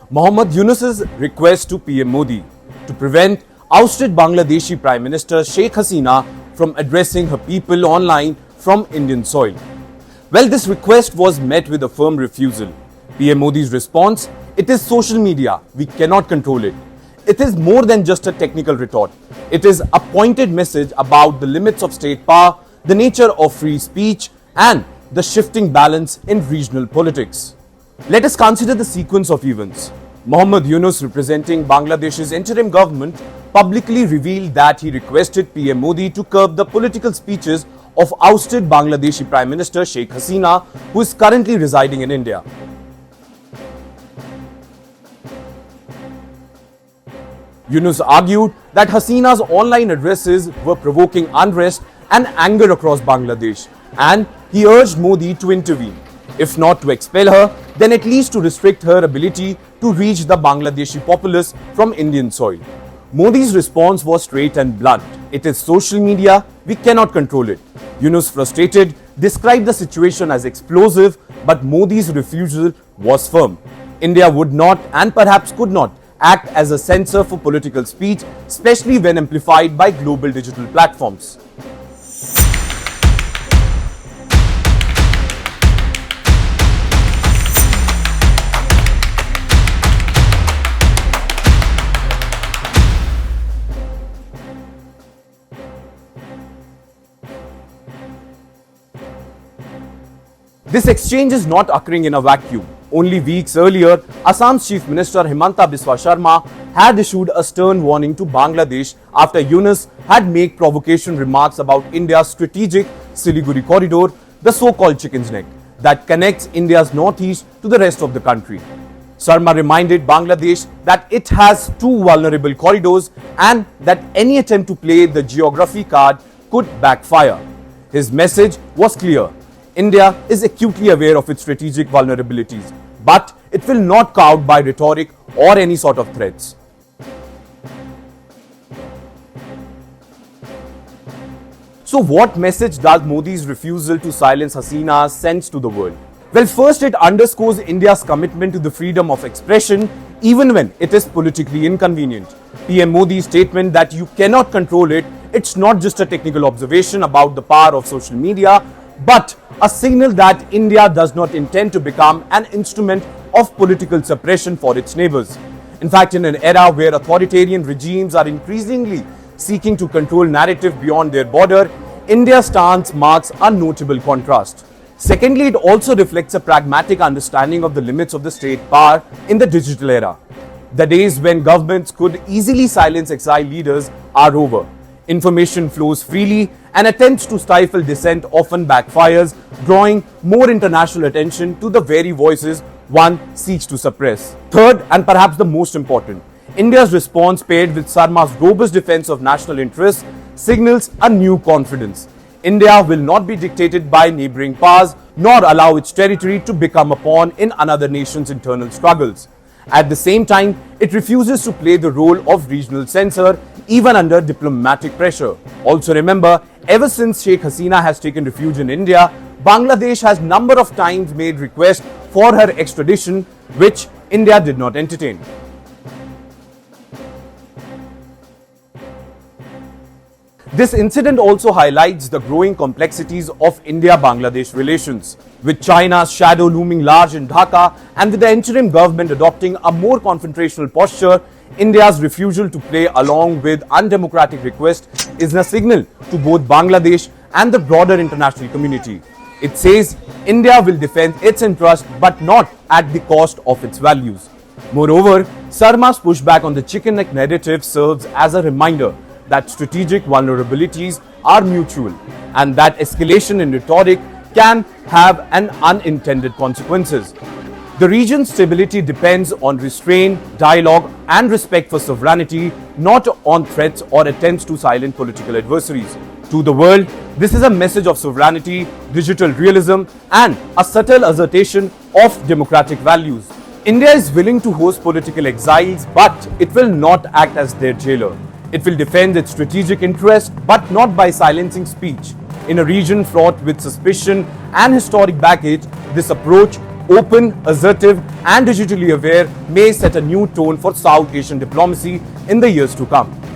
Mohammad Yunus's request to PM Modi to prevent ousted Bangladeshi Prime Minister Sheikh Hasina from addressing her people online from Indian soil. Well, this request was met with a firm refusal. PM Modi's response: it is social media, we cannot control it. It is more than just a technical retort. It is a pointed message about the limits of state power, the nature of free speech, and the shifting balance in regional politics. Let us consider the sequence of events. Mohammad Yunus, representing Bangladesh's interim government, publicly revealed that he requested PM Modi to curb the political speeches of ousted Bangladeshi Prime Minister Sheikh Hasina, who is currently residing in India. Yunus argued that Hasina's online addresses were provoking unrest and anger across Bangladesh, and he urged Modi to intervene. If not to expel her, then at least to restrict her ability to reach the Bangladeshi populace from Indian soil. Modi's response was straight and blunt. It is social media, we cannot control it. Yunus, frustrated, described the situation as explosive, but Modi's refusal was firm. India would not and perhaps could not act as a censor for political speech, especially when amplified by global digital platforms. This exchange is not occurring in a vacuum. Only weeks earlier, Assam's Chief Minister Himanta Biswa Sharma had issued a stern warning to Bangladesh after Yunus had made provocation remarks about India's strategic Siliguri corridor, the so-called chicken's neck, that connects India's northeast to the rest of the country. Sharma reminded Bangladesh that it has two vulnerable corridors and that any attempt to play the geography card could backfire. His message was clear. India is acutely aware of its strategic vulnerabilities, but it will not cow out by rhetoric or any sort of threats. So what message does Modi's refusal to silence Hasina send to the world? Well, first, it underscores India's commitment to the freedom of expression even when it is politically inconvenient. PM Modi's statement that you cannot control it, it's not just a technical observation about the power of social media, but a signal that India does not intend to become an instrument of political suppression for its neighbors. In fact, in an era where authoritarian regimes are increasingly seeking to control narrative beyond their border, India's stance marks a notable contrast. Secondly, it also reflects a pragmatic understanding of the limits of the state power in the digital era. The days when governments could easily silence exiled leaders are over. Information flows freely, and attempts to stifle dissent often backfires, drawing more international attention to the very voices one seeks to suppress. Third, and perhaps the most important, India's response, paired with Sharma's robust defense of national interests, signals a new confidence. India will not be dictated by neighboring powers, nor allow its territory to become a pawn in another nation's internal struggles. At the same time, it refuses to play the role of regional censor, even under diplomatic pressure. Also remember, ever since Sheikh Hasina has taken refuge in India, Bangladesh has number of times made requests for her extradition, which India did not entertain. This incident also highlights the growing complexities of India-Bangladesh relations. With China's shadow looming large in Dhaka and with the interim government adopting a more confrontational posture, India's refusal to play along with undemocratic requests is a signal to both Bangladesh and the broader international community. It says India will defend its interests but not at the cost of its values. Moreover, Sharma's pushback on the chicken neck narrative serves as a reminder that strategic vulnerabilities are mutual and that escalation in rhetoric can have an unintended consequences. The region's stability depends on restraint, dialogue, and respect for sovereignty, not on threats or attempts to silence political adversaries. To the world, this is a message of sovereignty, digital realism, and a subtle assertion of democratic values. India is willing to host political exiles, but it will not act as their jailer. It will defend its strategic interests, but not by silencing speech. In a region fraught with suspicion and historic baggage, this approach open, assertive, and digitally aware, may set a new tone for South Asian diplomacy in the years to come.